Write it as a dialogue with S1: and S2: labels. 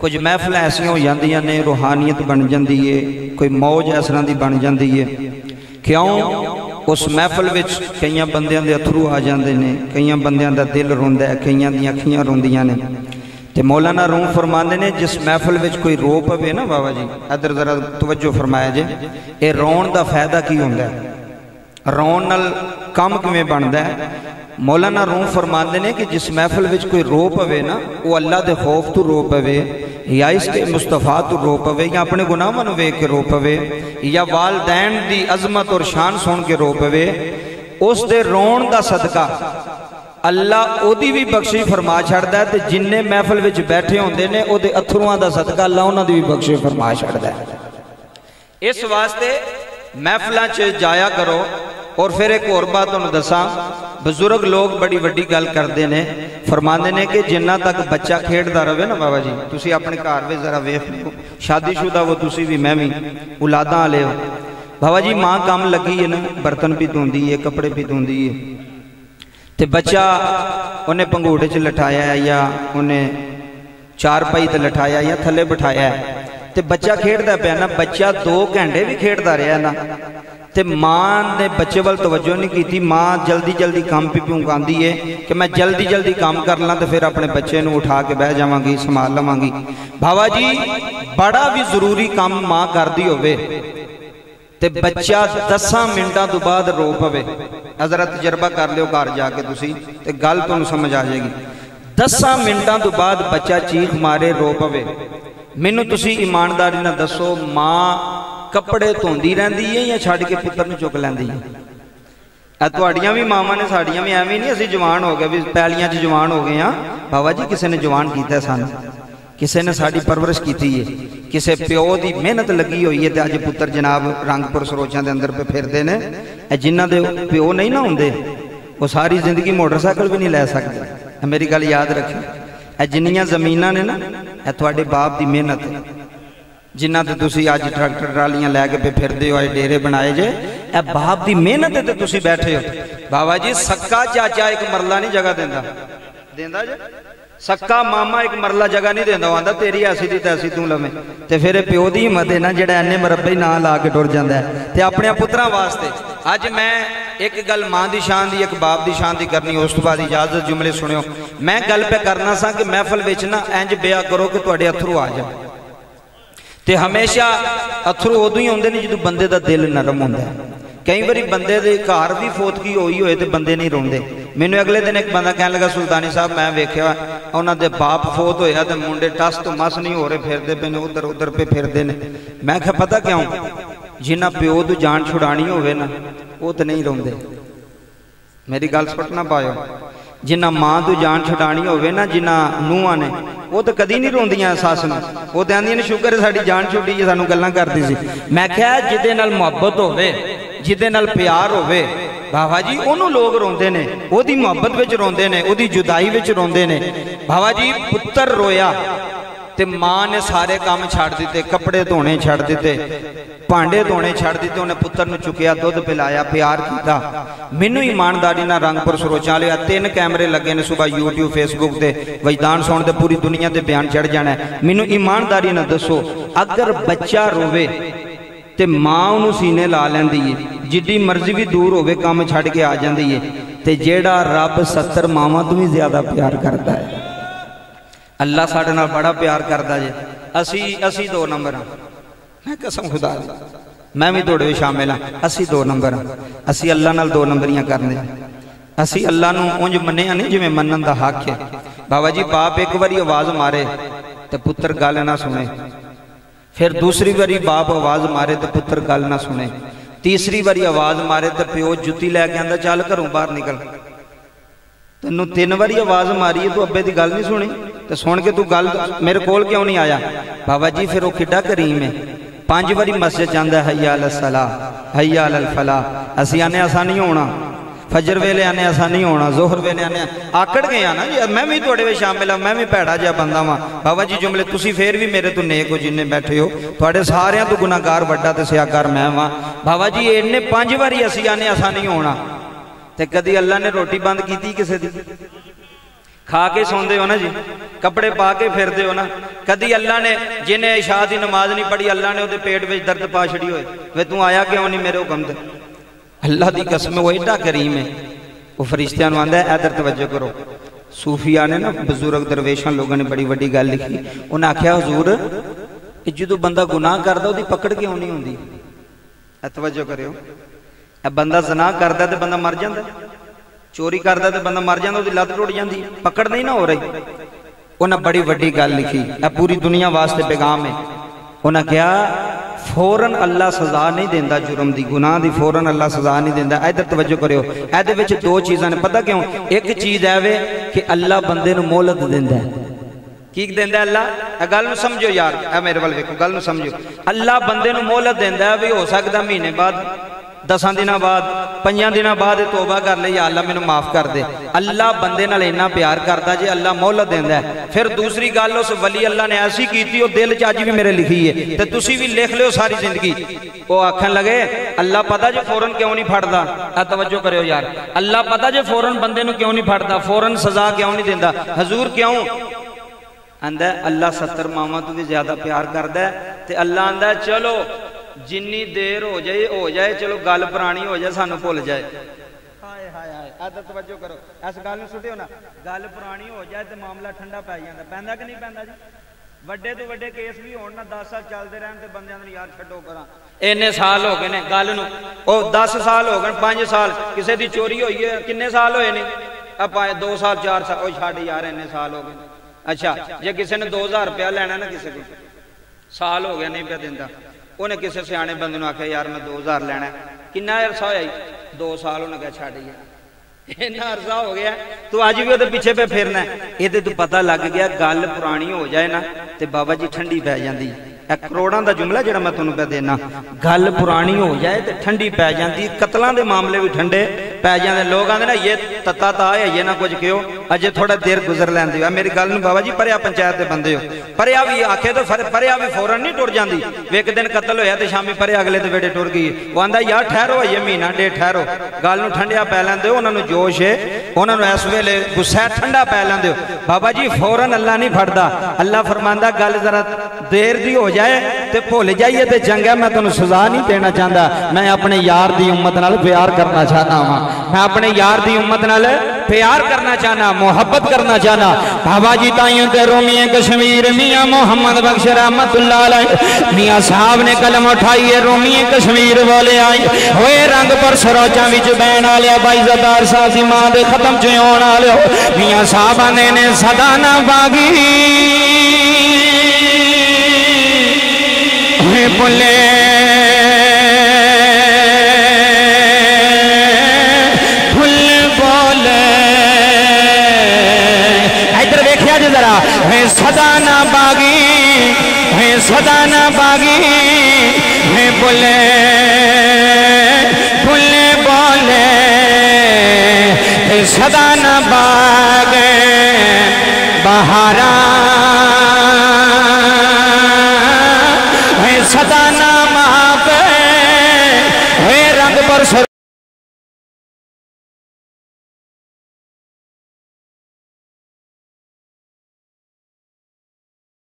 S1: कुछ महफिल ऐसियां हो जांदियां ने, रूहानियत बन जाती है, कोई मौज इस तरह की बन जाती है। क्यों? उस महफिल विच कई बंदियां दे अथरू आ जाते हैं, कई बंदियां दा दिल रोंदा है, कईयां दी अखियां रोंदियां ने। तो मौलाना रूम फरमाते ने जिस महफिल विच कोई रो पवे ना, बाबा जी इधर जरा तवज्जो फरमाया जे, ये रोण दा फायदा की हुंदा है, रोण नाल काम किवें बनदा है। मौलाना रूम फरमाते ने कि जिस महफिल विच कोई रो पवे ना, वो अल्लाह दे खौफ तो रो पवे, या इसके मुस्तफा तो रो पवे, या अपने गुनाहां नूं वेख के रो पवे, या वालदैन दी अजमत और शान सुन के रो पवे, उस दे रोण दा सदका अल्लाह ओदी भी बख्शी फरमा छड़दा है। ते जिन्ने महफिल विच बैठे होंदे ने ओदे अथरुआं दा सदका अल्लाह उन्हां दी भी बख्शी फरमा छड़दा है। इस वास्ते महफिलां च जाया करो। और फिर एक और बात तुहानूं दसां, बजुर्ग लोग बड़ी वड्डी गल करते ने, फरमाते ने कि जिन्ना तक बच्चा खेडदा रहे ना, बाबा जी तुसीं अपने घर में जरा वेख लो, शादीशुदा वो तुसीं भी मैं भी औलादां वाले हो, बाबा जी माँ काम लगी है ना, बर्तन भी धोंदी है, कपड़े भी धोंदी है, तो बच्चा उन्हें पंगूड़े च लटाया है या उन्हें चारपाई ते लटाया या थले बिठाया है, तो बच्चा खेडदा पिया ना, बच्चा 2 घंटे भी खेडदा रहा ना, तो माँ ने बच्चे वाल तवज्जो नहीं की। माँ जल्दी जल्दी काम भी पहुँचाती है कि मैं जल्दी जल्दी काम कर ला, तो फिर अपने बच्चे को उठा के बह जावांगी, संभाल लवांगी। बाबा जी बड़ा भी जरूरी काम माँ करती होवे ते बच्चा 10 मिनटां तो बाद रो पवे, जरा तजर्बा कर लियो घर जाके तुसी, ते गल तुहानूं समझ आ जाएगी। 10 मिनटां तो बाद बच्चा चीख मारे रो पवे, मैनूं तुसी ईमानदारी नाल दसो माँ कपड़े धोंदी रहिंदी है या छड्ड के पुत्तर नूं चुक लैंदी है? तुहाड़ियां भी मावां ने, साड़ियां भी एवें नहीं असीं जवान हो गए भी पैलियां च जवान हो गए हाँ। बाबा जी किसी ने जवान कीता सानूं, किसी ने साड़ी परवरिश की है, किसी प्यो की मेहनत लगी हुई है, तो अज पुत्र जनाब रंगपुर सरोचां दे अंदर पे फिरदे ने। जिन्हां दे प्यो नहीं ना हुंदे वो सारी जिंदगी मोटरसाइकिल भी नहीं लै सकते। मेरी गल याद रखियो, जिन्नियां जमीनां ने ना, यह तुहाडे बाप की मेहनत है, जिन्हां ते तुसीं अज ट्रैक्टर ट्रालियां लैके पे फिरदे हो, डेरे बनाए जे, यह बाप की मेहनत है, तुसीं बैठे हो। बाबा जी सक्का चाचा एक मरला नहीं जगह देंदा, देंदा जे सक्का मामा एक मरला जगह नहीं देंदा, आंदा तेरी ऐसी दी तैसी तू लवें। तो फिर प्यो की हिम्मत है ना जिहड़ा इन्ने मरबे ना ला के टुर जांदा है। ते अपने पुत्रां वास्ते अज मैं एक गल मां की शान की, एक बाप की शान की करनी, उस तो बाद इजाजत जुमले सुनियो। मैं गल पे करना सा कि महफिल विच ना इंज बिया करो कि तुहाडे अथरू आ जाए, तो हमेशा अथरू उदों ही आउंदे ने जदों बंदे दा दिल नरम हुंदा है। कई बारी बंदे दे घर भी फोतगी होई होए तो बंदे नहीं रोंदे। मैनूं अगले दिन एक बंदा कहन लगा सुल्तानी साहब मैं वेख्या उन्हां दे बाप फोत होया तो मुंडे टस तो मस नहीं हो रहे, फिरदे पे उधर उधर पे फिरदे ने। मैं कहा पता क्यों? जिन्हां प्यो तो जान छुड़ानी होवे ना वो तो नहीं रोंदे। मेरी गल सपट ना पायो, जिन्हां मां तो जान छुड़ानी होवे ना, जिन्हां नूहां ने वो तो कदी नहीं रोंदियां सस नूं, वो तो आंदियां ने शुक्र है साडी जान छुड़ी है, सानूं गल्लां करदी सी। मैं कहा जिहदे नाल मुहब्बत होवे, जिहदे नाल प्यार होवे, बाबा जी उन्होंने लोग रोंदे ने, ओदी मुहब्बत विच रोंदे ने, ओदी जुदाई विच रोंदे ने। बाबा जी पुत्र रोया ते मां ने सारे काम छड़ दिते, कपड़े धोने छड़ दिते, भांडे धोने छड़ दिते, उन्हें पुत्र नूं चुकिया, दुध पिलाया, प्यार किया। मैनू ईमानदारी नाल रंगपुर सरोचा लिया, 3 कैमरे लगे ने, सुबह यूट्यूब फेसबुक ते वजदान सुन दे पूरी दुनिया ते बयान चढ़ जाना है। मैनू ईमानदारी नाल दसो अगर बच्चा रोवे ते मां उन्होंने सीने ला लैंदी है, जिड्डी मर्जी भी दूर होवे काम छड़ के आ जाती है। ते जेड़ा रब 70 मावां तो भी ज्यादा प्यार करता है। अल्लाह साडे नाल बड़ा प्यार करता जे। असी 2 नंबर हाँ, मैं कसम खुदा दी, मैं भी तुहाडे विच शामिल हाँ। असी 2 नंबर हाँ, असी अल्लाह नाल 2 नंबरियां करने। असी अल्लाह नूं उंज मन्निया नहीं जिवें मन्नण दा हक है। बाबा जी बाप एक बारी आवाज़ मारे तो पुत्र गल ना सुने, फिर दूसरी बारी बाप आवाज़ मारे तो पुत्र गल ना सुने, तीसरी बारी आवाज़ मारे तो प्यो जुत्ती लैके आंदा चल घरों बाहर निकल। तेनों 3 बारी आवाज़ मारी है, तू अब्बे की गल नहीं सुनी, तो सुन के तू गल मेरे कोल क्यों नहीं आया? बाबा जी फिर वो किड्डा करीम है। 5 बारी मस्जिद जांदा हय्या अलस सलाह हय्या अलल फलाह, असीं आने असा नहीं होना, फजर वेले आने असा नहीं होना, जोहर वेले आने आकड़ गए ना जी। मैं भी तुहाडे विच शामिल हाँ, मैं भी भैड़ा जिहा बंदा वां। बाबा जी जुमले तुसीं फिर भी मेरे तो नेक हो, जिन्ने बैठे हो तुहाडे सारियां तो गुनाहगार वड्डा ते सियाकार मैं वां। बाबा जी इन्ने 5 बारी असीं आने असा नहीं होना, तो कदी अल्लाह ने रोटी बंद की किसी दी? खा के सौंदे हो ना जी, कपड़े पा के फिरदे हो ना। कदी अल्लाह ने जिन्हें इशा की नमाज नहीं पढ़ी अल्लाह ने उसके पेट में दर्द पा छड़ी होए, वे तू आया क्यों नहीं मेरे हुक्म से? अल्लाह की कसम वो एडा करीम है। वो फरिश्तियां नूं आंदा है इधर तवज्जो करो। सूफिया ने ना बजुर्ग दरवेशां लोगों ने बड़ी वड्डी गल लिखी। उन्हें आख्या हुजूर जो बंदा गुनाह करता उसकी पकड़ क्यों नहीं होंदी? तवज्जो करियो, बंदा ज़ना करता तो बंदा मर जाता, चोरी करता तो बंदा मर जाता, उसकी लत टुट जाती, पकड़ नहीं ना हो रही। उन्हें बड़ी वड्डी गल लिखी, पूरी दुनिया वास्ते पैगाम है। उन्हें कहा फौरन अल्लाह सजा नहीं देता जुर्म की, गुनाह की फौरन अल्लाह सजा नहीं देता। इधर तवज्जो करियो, ये दो चीज़ां ने, पता क्यों? एक चीज़ है वे कि अल्लाह बंदे नूं मोहलत देंदा है। की देंदा अल्लाह? गल नूं समझो यार, मेरे वाल वेखो, गल नूं समझो। अल्लाह बंदे नूं मोहलत देंदा है भी हो सकदा महीने बाद, 10 दिनों बाद, 5 दिनों बाद तौबा कर ले, या अल्लाह मैनू माफ कर दे। अल्लाह बंदे नाल इन्ना प्यार करता जे अल्लाह मोहलत देंदा है। फिर दूसरी गल उस वली अल्लाह ने ऐसी की वो दिल च अज भी मेरे लिखी है, तो तुसी भी लिख लियो सारी जिंदगी। वो आखन लगे अल्लाह पता जे फौरन क्यों नहीं फड़दा? तवज्जो करियो यार, अल्लाह पता जे फौरन बंदे नूं क्यों नहीं फड़दा, फौरन सजा क्यों नहीं देंदा? हजूर क्यों? आंदा अल्लाह 70 मावां तो भी ज्यादा प्यार करदा है। ते अल्लाह आंदा चलो जिन्नी देर हो जाए, चलो गल पुरानी हो जाए, सानू भुल जाए। हाय हाय हाय, आदर तवज्जो करो, इस गल नूं सुटियो ना। गल पुरानी हो जाए तो मामला ठंडा पै जांदा, पैंदा कि नहीं पैंदा जी? वड्डे तो वड्डे केस भी होण ना 10 साल चलते रहन ते बंदियां नूं यार छड्डो परां, इन्ने साल हो गए ने गल नूं, ओ 10 साल हो गए, 5 साल, किसी दी चोरी होई है किन्ने साल होए ने? आप 2 साल 4 साल, ओ छड्ड यार इन्ने साल हो गए। अच्छा जे किसी ने 2000 रुपया लेना ना, किसी को साल हो गया नहीं पे दिंदा, उन्हें किसी सियाने बंदे नूं आख्या यार मैं 2000 लेना, किन्ना अरसा होया? 2 साल। उन्हें कहा छड्ड यार इन्ना अरसा हो गया, तू अज भी वो पीछे पे फिरना है। ये तो पता लग गया गल पुरानी हो जाए ना तो बाबा जी ठंडी पै जाती। करोड़ों का जुमला जो मैं तुहानूं पे देना, गल पुरानी हो जाए तो ठंडी पै जाती। कतलों के मामले भी ठंडे पै जाते। लोग आते ना ये तत्ता ता है, ये ना कुछ कहो, अजे थोड़ा देर गुजर लैंदे हो। मेरी गल नूं बाबा जी परिया पंचायत के बंदे हो, परिया भी आखे तो परिया भी फौरन नहीं टुर जाती। एक दिन कतल होया तो शामी परिया अगले तो वेड़े टुर गई। वो आंदा यार ठहरो, ये महीना डेढ़ ठहरो, गल नूं ठंडिया पै लैंदे हो। उन्होंने जोश है, उन्होंने इस वेले गुस्सा ठंडा पै लैंदे हो। बाबा जी फौरन अल्लाह नहीं फड़दा। अल्लाह फरमांदा गल जरा देर दी हो जाए तो भुल जाइए तो चंगा, मैं तुहानूं सजा नहीं देना चाहता। मैं अपने यार दी उम्मत नाल प्यार करना चाहता वा, मैं अपने यार दी उम्मत नाल प्यार करना चाहना, मोहब्बत करना चाहना। बाबा जी ताइयों ते रोमिए कश्मीर मियां मोहम्मद बख्श रहमतुल्लाह अलैह मियां साहब ने कलम उठाई है, रोमिए कश्मीर वाले आए होए रंग पर सरोचा विच बैन वाले बाईज़दार सासी मां दे खत्म च आउण वाले मियां साहब आंदे ने सदा ना बागी बोले जरा सदा ना बागी है, सदा ना बागी है, बोले बोले बोले सदा ना बागे बहारा